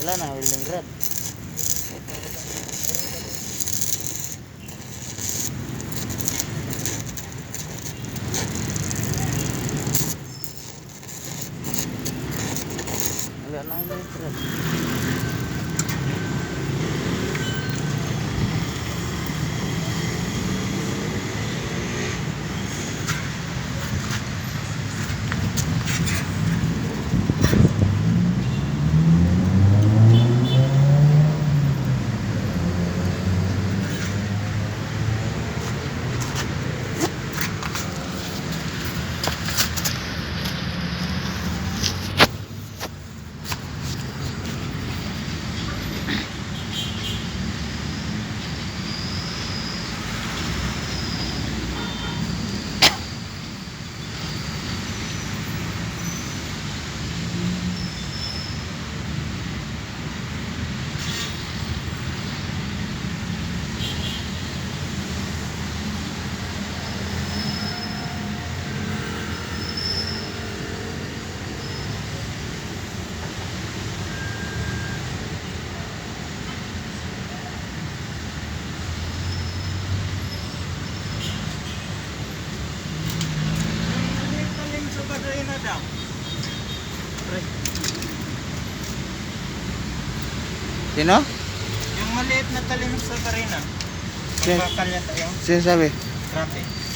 Wala na, welding rod. Wala na welding rod. Sino? Yung maliit na talim sa karina. Sin- Magkakalya tayo. Sino sabi? Traffic.